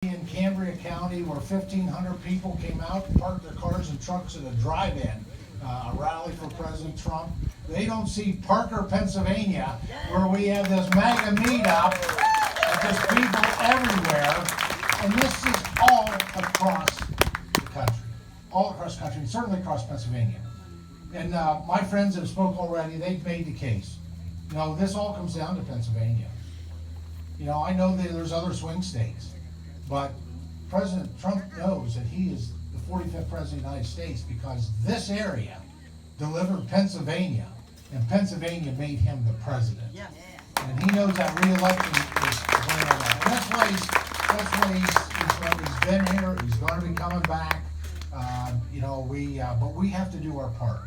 in Cambria County where 1,500 people came out and parked their cars and trucks at a drive-in, a rally for President Trump. They don't see Parker, Pennsylvania, where we have this MAGA Meetup, and there's people everywhere, and this is all across the country, and certainly across Pennsylvania. And my friends have spoke already. They've made the case. You know, this all comes down to Pennsylvania. You know, I know that there's other swing states, but President Trump knows that he is the 45th president of the United States because this area delivered Pennsylvania, and Pennsylvania made him the president. Yes. And he knows that re-election is going on. And that's why he's been here. He's going to be coming back. You know, but we have to do our part.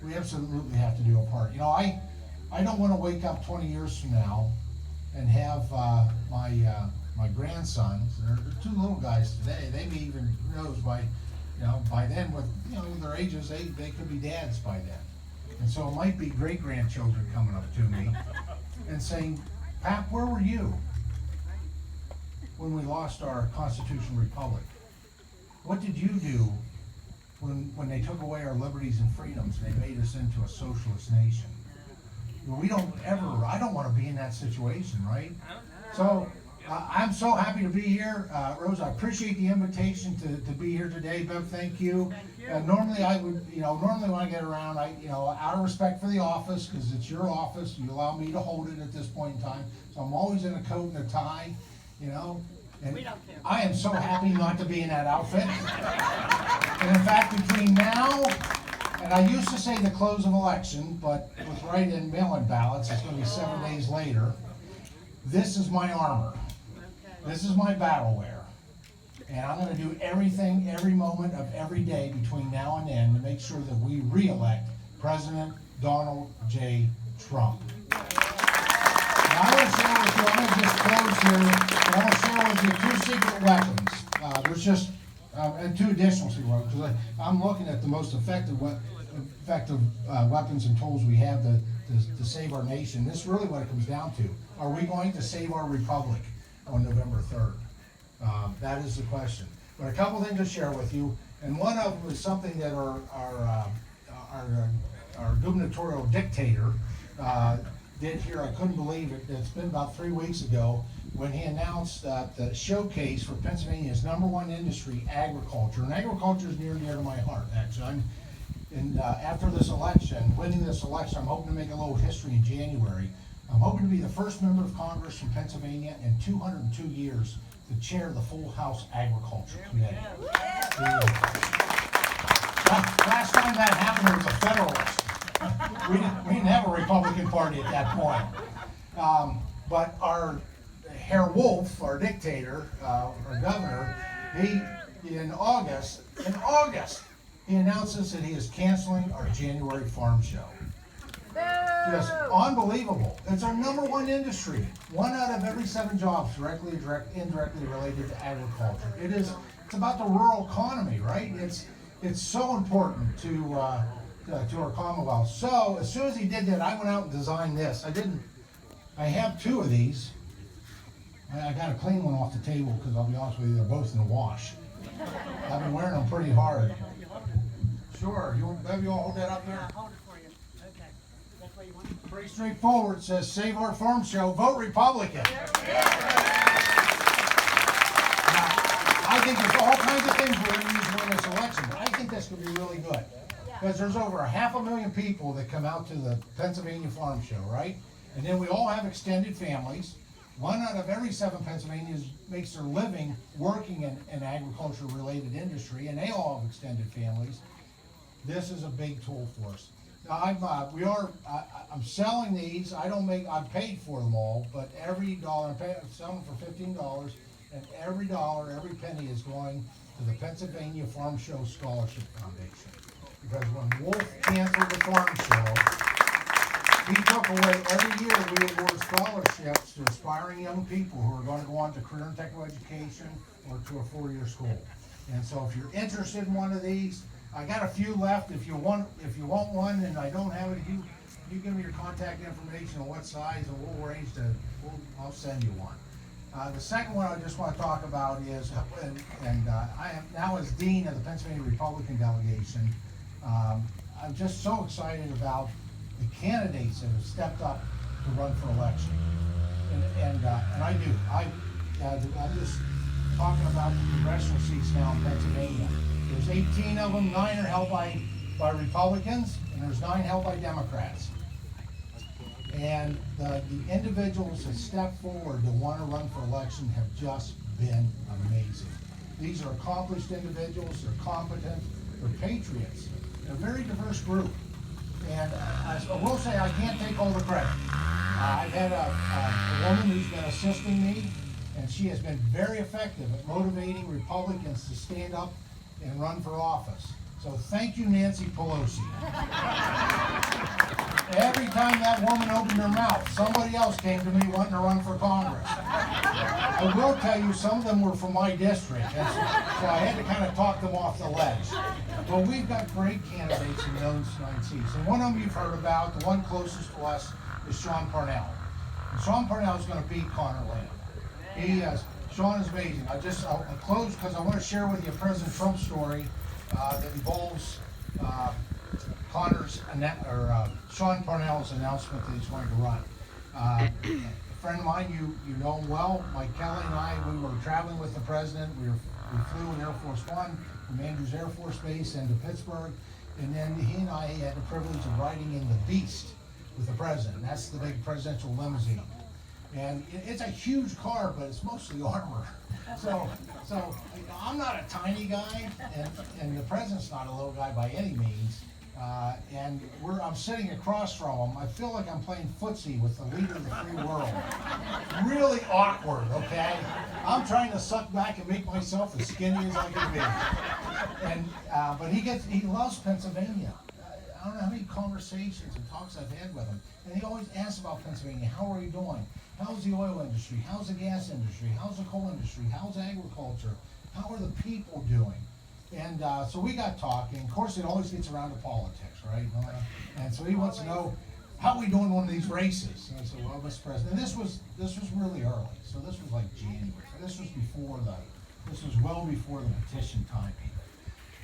We absolutely have to do our part. You know, I don't want to wake up 20 years from now and have my grandsons, they're two little guys today, they may even, who knows, by then, with their ages, they could be dads by then. And so it might be great-grandchildren coming up to me and saying, "Pap, where were you when we lost our constitutional republic? What did you do when they took away our liberties and freedoms and they made us into a socialist nation?" Well, I don't want to be in that situation, right? So I'm so happy to be here. Rose, I appreciate the invitation to be here today. Bev, thank you. Normally I would, normally when I get around, out of respect for the office, because it's your office, you allow me to hold it at this point in time. So I'm always in a coat and a tie, and we don't care. I am so happy not to be in that outfit. And in fact, between now, and I used to say the close of election, but with write-in mail-in ballots, it's going to be 7 days later. This is my armor. This is my battle wear. And I'm going to do everything, every moment of every day between now and then to make sure that we re-elect President Donald J. Trump. And I want to share with you, I'm going to just close here, I want to share with you 2 secret weapons. There's just, and 2 additional secret weapons, because I'm looking at the most effective weapons and tools we have to save our nation. This is really what it comes down to. Are we going to save our republic on November 3rd? That is the question. But a couple things to share with you, and one of them is something that our gubernatorial dictator did here. I couldn't believe it. It's been about 3 weeks ago when he announced that the showcase for Pennsylvania's #1 industry, agriculture. And agriculture is near and dear to my heart, actually. After this election, winning this election, I'm hoping to make a little history in January. I'm hoping to be the first member of Congress from Pennsylvania in 202 years to chair the full House Agriculture Committee. Last time that happened, it was a Federalist. We didn't have a Republican Party at that point. But our Herr Wolf, our dictator, our governor, in August, he announces that he is canceling our January farm show. Just unbelievable. It's our #1 industry. 1 out of every 7 jobs directly or indirectly related to agriculture. It's about the rural economy, right? It's so important to our Commonwealth. So as soon as he did that, I went out and designed this. I have 2 of these. I got to clean one off the table because I'll be honest with you, they're both in the wash. I've been wearing them pretty hard. Sure. You want to hold that up there? Yeah, hold it for you. Okay. That's what you want? Pretty straightforward. It says, "Save our farm show, vote Republican." I think there's all kinds of things we're going to use to win this election, but I think this could be really good. Because there's over 500,000 people that come out to the Pennsylvania Farm Show, right? And then we all have extended families. 1 out of every 7 Pennsylvanians makes their living working in agriculture-related industry, and they all have extended families. This is a big tool for us. Now I'm selling these. I'm paid for them all, but every dollar, I'm selling them for $15, and every dollar, every penny is going to the Pennsylvania Farm Show Scholarship Foundation. Because when Wolf canceled the farm show, he took away, every year we award scholarships to aspiring young people who are going to go on to career and technical education or to a 4-year school. And so if you're interested in one of these, I got a few left. If you want one and I don't have it, you give me your contact information and what size, and we'll arrange I'll send you one. The second one I just want to talk about is, I am now as Dean of the Pennsylvania Republican Delegation, I'm just so excited about the candidates that have stepped up to run for election. And I do. I'm just talking about the congressional seats now in Pennsylvania. There's 18 of them, 9 are held by Republicans, and there's 9 held by Democrats. And the individuals that step forward to want to run for election have just been amazing. These are accomplished individuals, they're competent, they're patriots. They're a very diverse group. And I will say I can't take all the credit. I've had a woman who's been assisting me, and she has been very effective at motivating Republicans to stand up and run for office. So thank you, Nancy Pelosi. Every time that woman opened her mouth, somebody else came to me wanting to run for Congress. I will tell you, some of them were from my district, and so I had to kind of talk them off the ledge. But we've got great candidates in those 9 seats. And one of them you've heard about, the one closest to us, is Sean Parnell. And Sean Parnell is going to beat Connor Lamb. Sean is amazing. I'll close because I want to share with you a President Trump story that involves Sean Parnell's announcement that he's going to run. A friend of mine, you know him well, Mike Kelly and I, we were traveling with the president. We flew in Air Force One from Andrews Air Force Base into Pittsburgh, and then he and I had the privilege of riding in the Beast with the president. That's the big presidential limousine. And it's a huge car, but it's mostly armor. So I'm not a tiny guy, and the president's not a little guy by any means. And I'm sitting across from him. I feel like I'm playing footsie with the leader of the free world. Really awkward, okay? I'm trying to suck back and make myself as skinny as I can be. And but he loves Pennsylvania. I don't know how many conversations and talks I've had with him, and he always asks about Pennsylvania. How are you doing? How's the oil industry? How's the gas industry? How's the coal industry? How's agriculture? How are the people doing? And so we got talking. Of course, it always gets around to politics, right? And so he wants to know, how are we doing one of these races? And I said, well, Mr. President, and this was really early. So this was like January. This was well before the petition time even.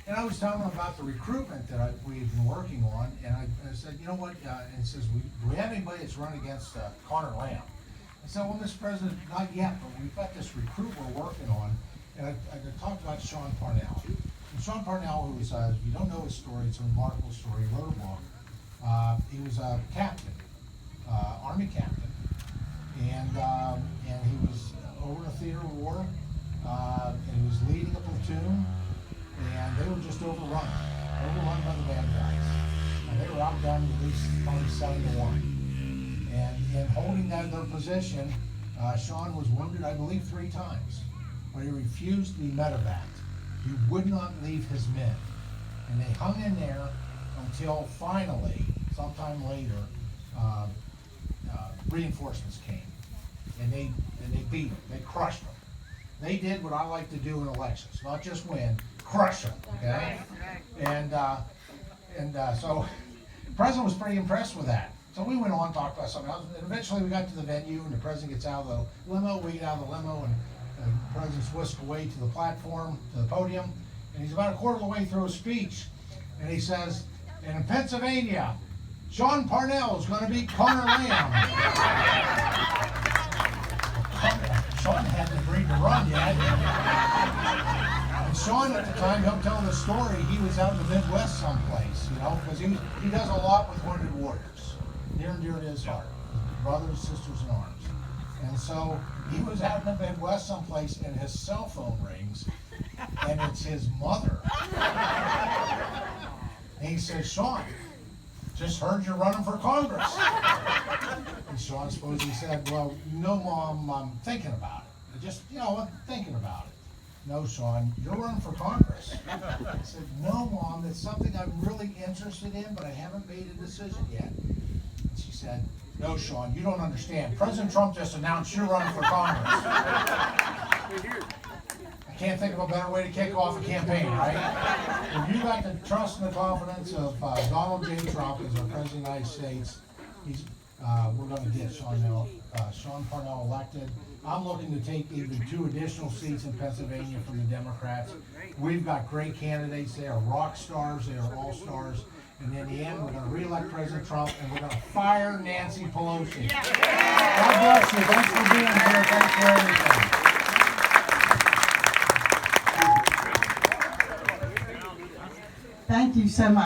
And I was telling him about the recruitment that we've been working on, and I said, you know what? And he says, do we have anybody that's run against Connor Lamb? I said, well, Mr. President, not yet, but we've got this recruit we're working on. And I talked about Sean Parnell. And Sean Parnell, who is, if you don't know his story, it's a remarkable story. He wrote a book. He was a captain, Army captain, and he was over in a theater of war, and he was leading a platoon, and they were just overrun by the bad guys. And they were outgunned at least probably 7-1. And in holding their position, Sean was wounded, I believe, 3 times. But he refused to be medevaced. He would not leave his men. And they hung in there until finally, sometime later, reinforcements came. And they beat him. They crushed him. They did what I like to do in elections, not just win, crush them, okay? And so the president was pretty impressed with that. So we went on, talked about something else, and eventually we got to the venue, and the president gets out of the limo, we get out of the limo, and the president's whisked away to the platform, to the podium, and he's about a quarter of the way through his speech, and he says, and in Pennsylvania, Sean Parnell is going to beat Connor Lamb. Sean hadn't agreed to run yet. And Sean, at the time, he'll tell the story, he was out in the Midwest someplace, because he does a lot with wounded warriors, near and dear to his heart, brothers, sisters in arms. And so he was out in the Midwest someplace, and his cell phone rings, and it's his mother. And he says, Sean, just heard you're running for Congress. And Sean supposedly said, well, no, Mom, I'm thinking about it. I'm thinking about it. No, Sean, you're running for Congress. I said, no, Mom, it's something I'm really interested in, but I haven't made a decision yet. And she said, no, Sean, you don't understand. President Trump just announced you're running for Congress. I can't think of a better way to kick off a campaign, right? If you got the trust and the confidence of Donald J. Trump as our President of the United States, we're going to get Sean Parnell elected. I'm looking to take even 2 additional seats in Pennsylvania from the Democrats. We've got great candidates. They are rock stars. They are all stars. And in the end, we're going to re-elect President Trump, and we're going to fire Nancy Pelosi. God bless you. Thanks for being here. Thanks for everything. Thank you so much.